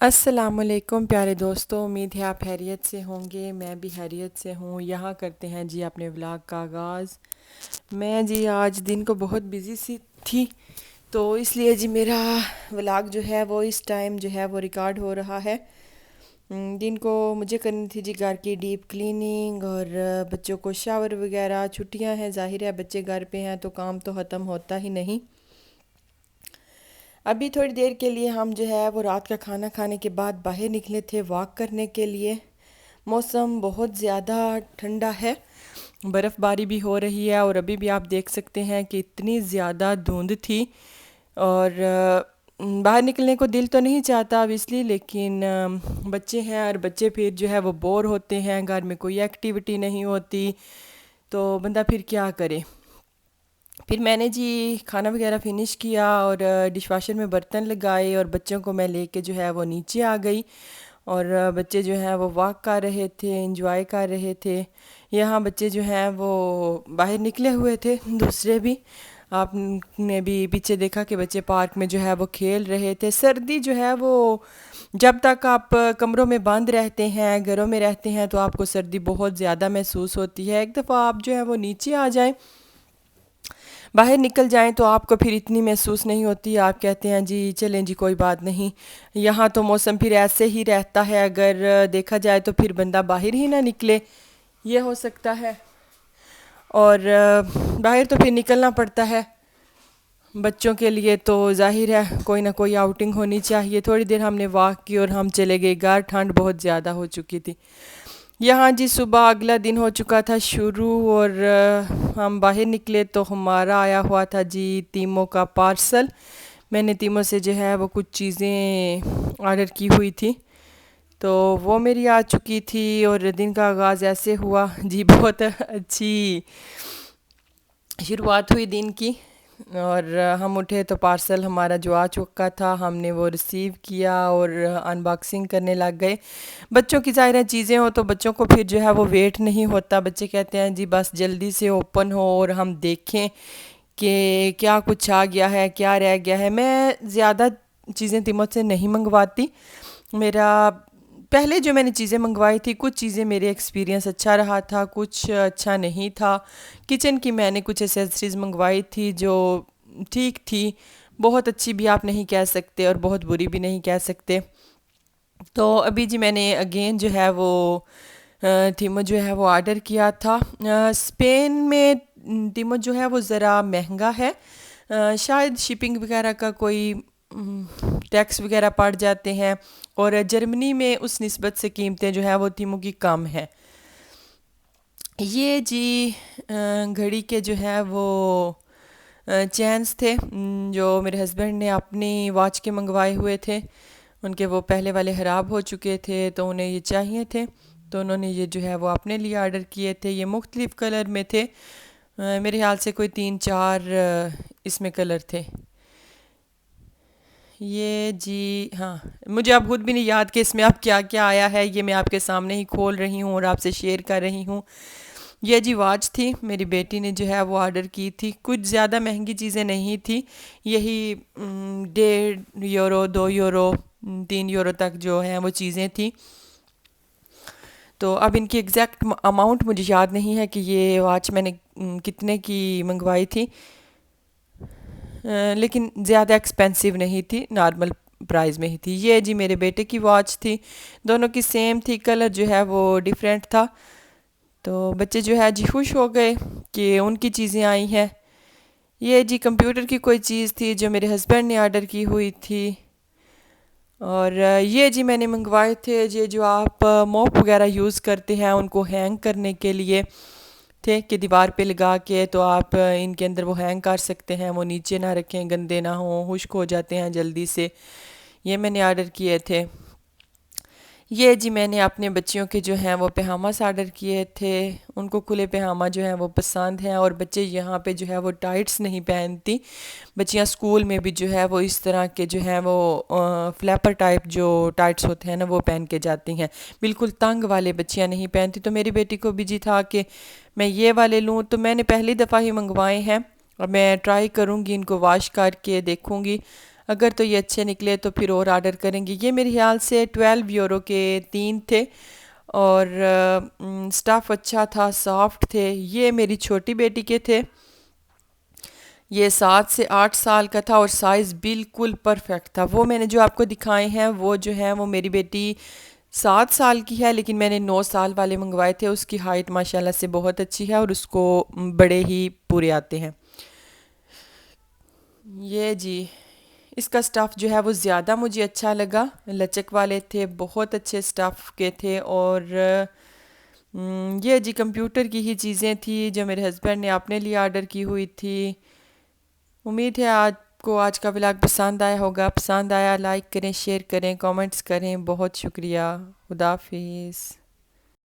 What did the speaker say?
السلام علیکم پیارے دوستوں، امید ہے آپ خیریت سے ہوں گے۔ میں بھی خیریت سے ہوں۔ یہاں کرتے ہیں جی اپنے ولاگ کا آغاز۔ میں جی آج دن کو بہت بزی سی تھی، تو اس لیے جی میرا ولاگ جو ہے وہ اس ٹائم جو ہے وہ ریکارڈ ہو رہا ہے۔ دن کو مجھے کرنی تھی جی گھر کی ڈیپ کلیننگ اور بچوں کو شاور وغیرہ۔ چھٹیاں ہیں، ظاہر ہے بچے گھر پہ ہیں تو کام تو ختم ہوتا ہی نہیں۔ ابھی تھوڑی دیر کے لیے ہم جو ہے وہ رات کا کھانا کھانے کے بعد باہر نکلے تھے واک کرنے کے لیے۔ موسم بہت زیادہ ٹھنڈا ہے، برف باری بھی ہو رہی ہے، اور ابھی بھی آپ دیکھ سکتے ہیں کہ اتنی زیادہ دھند تھی، اور باہر نکلنے کو دل تو نہیں چاہتا اب اس لیے، لیکن بچے ہیں اور بچے پھر جو ہے وہ بور ہوتے ہیں، گھر میں کوئی ایکٹیویٹی نہیں ہوتی تو بندہ پھر کیا کرے۔ پھر میں نے جی کھانا وغیرہ فنش کیا اور ڈش واشر میں برتن لگائے، اور بچوں کو میں لے کے جو ہے وہ نیچے آ گئی، اور بچے جو ہیں وہ واک کر رہے تھے، انجوائے کر رہے تھے۔ یہاں بچے جو ہیں وہ باہر نکلے ہوئے تھے، دوسرے بھی آپ نے بھی پیچھے دیکھا کہ بچے پارک میں جو ہے وہ کھیل رہے تھے۔ سردی جو ہے وہ جب تک آپ کمروں میں بند رہتے ہیں، گھروں میں رہتے ہیں، تو آپ کو سردی بہت زیادہ محسوس ہوتی ہے۔ ایک دفعہ آپ جو ہے وہ نیچے آ جائیں، باہر نکل جائیں، تو آپ کو پھر اتنی محسوس نہیں ہوتی۔ آپ کہتے ہیں جی چلیں جی کوئی بات نہیں۔ یہاں تو موسم پھر ایسے ہی رہتا ہے، اگر دیکھا جائے تو پھر بندہ باہر ہی نہ نکلے، یہ ہو سکتا ہے، اور باہر تو پھر نکلنا پڑتا ہے بچوں کے لیے، تو ظاہر ہے کوئی نہ کوئی آؤٹنگ ہونی چاہیے۔ تھوڑی دیر ہم نے واک کی اور ہم چلے گئے گھر، ٹھنڈ بہت زیادہ ہو چکی تھی یہاں جی۔ صبح اگلا دن ہو چکا تھا شروع، اور ہم باہر نکلے تو ہمارا آیا ہوا تھا جی تیموں کا پارسل۔ میں نے تیموں سے جو ہے وہ کچھ چیزیں آرڈر کی ہوئی تھی، تو وہ میری آ چکی تھی، اور دن کا آغاز ایسے ہوا جی، بہت اچھی شروعات ہوئی دن کی۔ اور ہم اٹھے تو پارسل ہمارا جو آ چکا تھا، ہم نے وہ ریسیو کیا اور ان باکسنگ کرنے لگ گئے۔ بچوں کی ظاہر چیزیں ہو تو بچوں کو پھر جو ہے وہ ویٹ نہیں ہوتا، بچے کہتے ہیں جی بس جلدی سے اوپن ہو اور ہم دیکھیں کہ کیا کچھ آ گیا ہے، کیا رہ گیا ہے۔ میں زیادہ چیزیں تیمت سے نہیں منگواتی۔ میرا پہلے جو میں نے چیزیں منگوائی تھی، کچھ چیزیں میرے ایکسپیرینس اچھا رہا تھا، کچھ اچھا نہیں تھا۔ کچن کی میں نے کچھ ایسیسریز منگوائی تھی جو ٹھیک تھی، بہت اچھی بھی آپ نہیں کہہ سکتے اور بہت بری بھی نہیں کہہ سکتے۔ تو ابھی جی میں نے اگین جو ہے وہ تیمو جو ہے وہ آرڈر کیا تھا۔ اسپین میں تیمو جو ہے وہ ذرا مہنگا ہے، شاید شپنگ وغیرہ کا کوئی ٹیکس وغیرہ پڑ جاتے ہیں، اور جرمنی میں اس نسبت سے قیمتیں جو ہے وہ تیمو کی کم ہیں۔ یہ جی گھڑی کے جو ہے وہ چینز تھے جو میرے ہسبینڈ نے اپنی واچ کے منگوائے ہوئے تھے، ان کے وہ پہلے والے خراب ہو چکے تھے تو انہیں یہ چاہیے تھے، تو انہوں نے یہ جو ہے وہ اپنے لیے آرڈر کیے تھے۔ یہ مختلف کلر میں تھے، میرے خیال سے کوئی 3-4 اس میں کلر تھے۔ یہ جی ہاں، مجھے اب خود بھی نہیں یاد کہ اس میں اب کیا کیا آیا ہے، یہ میں آپ کے سامنے ہی کھول رہی ہوں اور آپ سے شیئر کر رہی ہوں۔ یہ جی واچ تھی، میری بیٹی نے جو ہے وہ آرڈر کی تھی، کچھ زیادہ مہنگی چیزیں نہیں تھی، یہی 1.5 یورو 2 یورو 3 یورو تک جو ہیں وہ چیزیں تھیں۔ تو اب ان کی ایگزیکٹ اماؤنٹ مجھے یاد نہیں ہے کہ یہ واچ میں نے کتنے کی منگوائی تھی، لیکن زیادہ ایکسپینسیو نہیں تھی، نارمل پرائز میں ہی تھی۔ یہ جی میرے بیٹے کی واچ تھی، دونوں کی سیم تھی، کلر جو ہے وہ ڈیفرنٹ تھا، تو بچے جو ہے جی خوش ہو گئے کہ ان کی چیزیں آئی ہیں۔ یہ جی کمپیوٹر کی کوئی چیز تھی جو میرے ہسبینڈ نے آرڈر کی ہوئی تھی، اور یہ جی میں نے منگوائے تھے یہ جو آپ موپ وغیرہ یوز کرتے ہیں ان کو ہینگ کرنے کے لیے تھے، کہ دیوار پہ لگا کے تو آپ ان کے اندر وہ ہینگ کر سکتے ہیں، وہ نیچے نہ رکھیں، گندے نہ ہوں، خشک ہو جاتے ہیں جلدی سے۔ یہ میں نے آرڈر کیے تھے۔ یہ جی میں نے اپنے بچیوں کے جو ہیں وہ پجاماس آرڈر کیے تھے، ان کو کھلے پجامہ جو ہیں وہ پسند ہیں، اور بچے یہاں پہ جو ہے وہ ٹائٹس نہیں پہنتی، بچیاں سکول میں بھی جو ہے وہ اس طرح کے جو ہیں وہ فلیپر ٹائپ جو ٹائٹس ہوتے ہیں نا وہ پہن کے جاتی ہیں، بالکل تنگ والے بچیاں نہیں پہنتی۔ تو میری بیٹی کو بھی جی تھا کہ میں یہ والے لوں، تو میں نے پہلی دفعہ ہی منگوائے ہیں، اور میں ٹرائی کروں گی ان کو واش کر کے دیکھوں گی، اگر تو یہ اچھے نکلے تو پھر اور آرڈر کریں گے. یہ میرے خیال سے 12 یورو کے 3 تھے اور سٹف اچھا تھا, سافٹ تھے. یہ میری چھوٹی بیٹی کے تھے, یہ 7 سے 8 سال کا تھا اور سائز بالکل پرفیکٹ تھا. وہ میں نے جو آپ کو دکھائے ہیں وہ جو ہیں وہ میری بیٹی 7 سال کی ہے, لیکن میں نے 9 سال والے منگوائے تھے. اس کی ہائٹ ماشاءاللہ سے بہت اچھی ہے اور اس کو بڑے ہی پورے آتے ہیں. یہ جی اس کا سٹف جو ہے وہ زیادہ مجھے اچھا لگا, لچک والے تھے, بہت اچھے سٹف کے تھے. اور یہ جی کمپیوٹر کی ہی چیزیں تھیں جو میرے ہسبینڈ نے اپنے لیے آرڈر کی ہوئی تھی. امید ہے آپ کو آج کا ولاگ پسند آیا ہوگا. پسند آیا لائک کریں, شیئر کریں, کامنٹس کریں. بہت شکریہ. خدا حافظ.